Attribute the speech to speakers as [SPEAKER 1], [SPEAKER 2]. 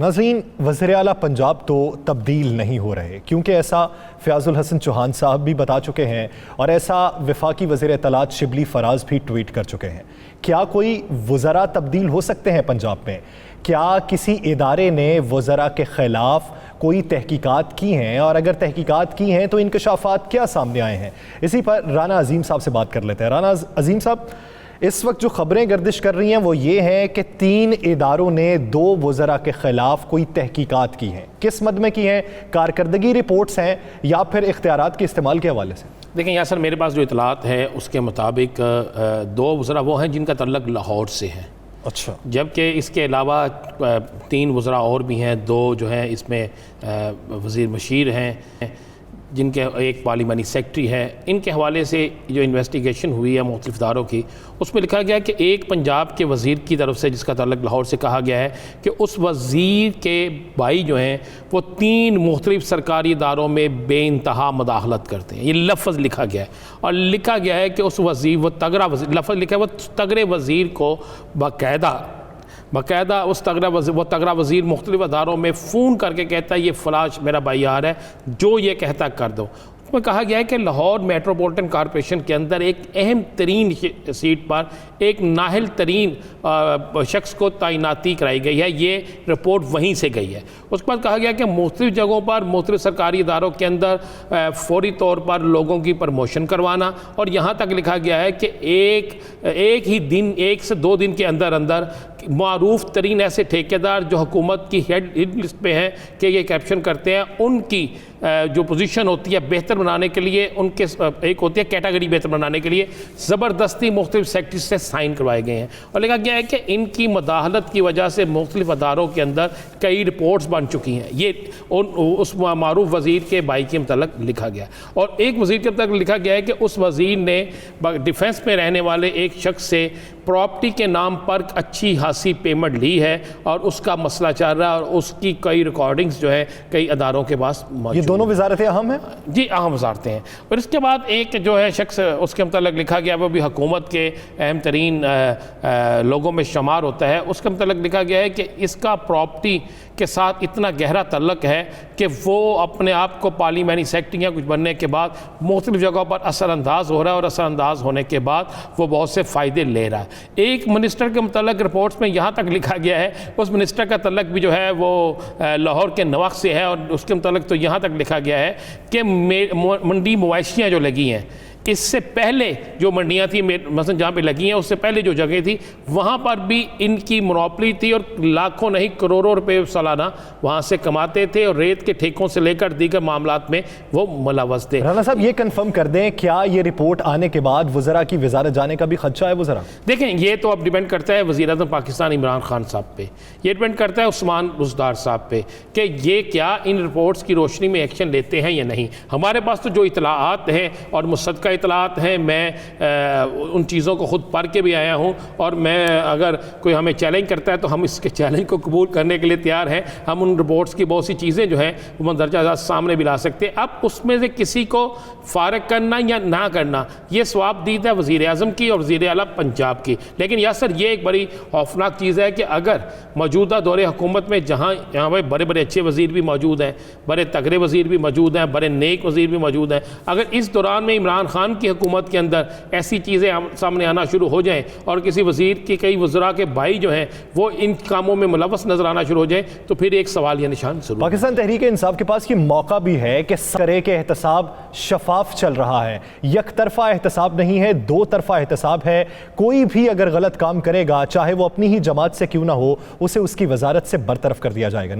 [SPEAKER 1] ناظرین، وزیر اعلیٰ پنجاب تو تبدیل نہیں ہو رہے، کیونکہ ایسا فیاض الحسن چوہان صاحب بھی بتا چکے ہیں اور ایسا وفاقی وزیر اطلاعات شبلی فراز بھی ٹویٹ کر چکے ہیں۔ کیا کوئی وزراء تبدیل ہو سکتے ہیں پنجاب میں؟ کیا کسی ادارے نے وزراء کے خلاف کوئی تحقیقات کی ہیں، اور اگر تحقیقات کی ہیں تو انکشافات کیا سامنے آئے ہیں؟ اسی پر رانا عظیم صاحب سے بات کر لیتے ہیں۔ رانا عظیم صاحب، اس وقت جو خبریں گردش کر رہی ہیں وہ یہ ہیں کہ 3 اداروں نے 2 وزراء کے خلاف کوئی تحقیقات کی ہیں۔ کس مد میں کی ہیں؟ کارکردگی رپورٹس ہیں یا پھر اختیارات کے استعمال کے حوالے سے؟
[SPEAKER 2] دیکھیں یاسر، میرے پاس جو اطلاعات ہے اس کے مطابق 2 وزراء وہ ہیں جن کا تعلق لاہور سے ہے۔
[SPEAKER 1] اچھا۔
[SPEAKER 2] جبکہ اس کے علاوہ 3 وزراء اور بھی ہیں، 2 جو ہیں اس میں وزیر مشیر ہیں، جن کے ایک پارلیمانی سیکٹری ہے۔ ان کے حوالے سے جو انویسٹیگیشن ہوئی ہے مختلف اداروں کی، اس میں لکھا گیا کہ ایک پنجاب کے وزیر کی طرف سے جس کا تعلق لاہور سے کہا گیا ہے کہ اس وزیر کے بھائی جو ہیں وہ 3 مختلف سرکاری اداروں میں بے انتہا مداخلت کرتے ہیں۔ یہ لفظ لکھا گیا ہے، اور لکھا گیا ہے کہ اس وزیر وہ تگڑے وزیر کو باقاعدہ اس تگڑا وزیر مختلف اداروں میں فون کر کے کہتا ہے یہ فلاش میرا بھائی آ رہا ہے، جو یہ کہتا کر دو۔ اس میں کہا گیا ہے کہ لاہور میٹروپولیٹن کارپوریشن کے اندر ایک اہم ترین سیٹ پر ایک نااہل ترین شخص کو تعیناتی کرائی گئی ہے۔ یہ رپورٹ وہیں سے گئی ہے۔ اس کے بعد کہا گیا کہ مختلف جگہوں پر مختلف سرکاری اداروں کے اندر فوری طور پر لوگوں کی پروموشن کروانا، اور یہاں تک لکھا گیا ہے کہ ایک ہی دن 1 سے 2 دن کے اندر معروف ترین ایسے ٹھیکیدار جو حکومت کی ہیڈ لسٹ پہ ہیں کہ یہ کیپشن کرتے ہیں، ان کی جو پوزیشن ہوتی ہے بہتر بنانے کے لیے، ان کے ایک ہوتی ہے کیٹیگری بہتر بنانے کے لیے زبردستی مختلف سیکٹریز سے سائن کروائے گئے ہیں، اور لکھا گیا ہے کہ ان کی مداخلت کی وجہ سے مختلف اداروں کے اندر کئی رپورٹس بن چکی ہیں۔ یہ اس معروف وزیر کے بھائی کے متعلق لکھا گیا، اور ایک وزیر کے متعلق لکھا گیا ہے کہ اس وزیر نے ڈیفنس میں رہنے والے ایک شخص سے پراپرٹی کے نام پر اچھی خاصی پیمنٹ لی ہے، اور اس کا مسئلہ چل رہا ہے، اور اس کی کئی ریکارڈنگز جو ہے کئی اداروں کے پاس موجود۔
[SPEAKER 1] یہ دونوں وزارتیں اہم ہیں؟
[SPEAKER 2] جی، اہم وزارتیں ہیں۔ اور اس کے بعد ایک جو ہے شخص اس کے متعلق لکھا گیا وہ بھی حکومت کے اہم ترین لوگوں میں شمار ہوتا ہے۔ اس کے متعلق لکھا گیا ہے کہ اس کا پراپرٹی کے ساتھ اتنا گہرا تعلق ہے کہ وہ اپنے آپ کو پارلیمانی سیکٹری یا کچھ بننے کے بعد مختلف جگہوں پر اثر انداز ہو رہا ہے، اور اثر انداز ہونے کے بعد وہ بہت سے فائدے لے رہا ہے۔ ایک منسٹر کے متعلق رپورٹس میں یہاں تک لکھا گیا ہے، اس منسٹر کا تعلق بھی جو ہے وہ لاہور کے نواق سے ہے، اور اس کے متعلق تو یہاں تک لکھا گیا ہے کہ منڈی مویشیاں جو لگی ہیں، اس سے پہلے جو منڈیاں تھیں مثلا جہاں پہ لگی ہیں، اس سے پہلے جو جگہ تھی وہاں پر بھی ان کی منوپلی تھی، اور لاکھوں نہیں کروڑوں روپے سالانہ وہاں سے کماتے تھے، اور ریت کے ٹھیکوں سے لے کر دیگر معاملات میں وہ ملوث تھے۔
[SPEAKER 1] رانا صاحب، یہ کنفرم کر دیں، کیا یہ رپورٹ آنے کے بعد وزراء کی وزارت جانے کا بھی خدشہ ہے وزراء؟
[SPEAKER 2] دیکھیں، یہ تو اب ڈیپینڈ کرتا ہے وزیر اعظم پاکستان عمران خان صاحب پہ، یہ ڈیپینڈ کرتا ہے عثمان بزدار صاحب پہ کہ یہ کیا ان رپورٹس کی روشنی میں ایکشن لیتے ہیں یا نہیں۔ ہمارے پاس تو جو اطلاعات ہیں اور مصدقہ اطلاعات ہیں، میں ان چیزوں کو خود پڑھ کے بھی آیا ہوں، اور میں اگر کوئی ہمیں چیلنج کرتا ہے تو ہم اس کے چیلنج کو قبول کرنے کے لیے تیار ہیں۔ ہم ان رپورٹس کی بہت سی چیزیں جو ہیں وہ مندرجہ ذیل سامنے بھی لا سکتے ہیں۔ اب اس میں سے کسی کو فارغ کرنا یا نہ کرنا، یہ ثواب دید ہے وزیر اعظم کی اور وزیر اعلیٰ پنجاب کی۔ لیکن یاسر، یہ ایک بڑی خوفناک چیز ہے کہ اگر موجودہ دور حکومت میں جہاں بڑے بڑے اچھے وزیر بھی موجود ہیں، بڑے تگڑے وزیر بھی موجود ہیں، بڑے نیک وزیر بھی موجود ہیں، اگر اس دوران میں عمران خان کی حکومت کے اندر ایسی چیزیں سامنے آنا شروع ہو جائیں، اور کسی وزیر کی کئی وزراء کے بھائی جو ہیں وہ ان کاموں میں ملوث نظر آنا شروع ہو جائیں، تو پھر ایک سوال یا نشان ضرور۔
[SPEAKER 1] پاکستان تحریک انصاف کے پاس یہ موقع بھی ہے کہ کرے کہ احتساب شفاف چل رہا ہے، یک طرفہ احتساب نہیں ہے، 2 طرفہ احتساب ہے۔ کوئی بھی اگر غلط کام کرے گا، چاہے وہ اپنی ہی جماعت سے کیوں نہ ہو، اسے اس کی وزارت سے برطرف کر دیا جائے گا۔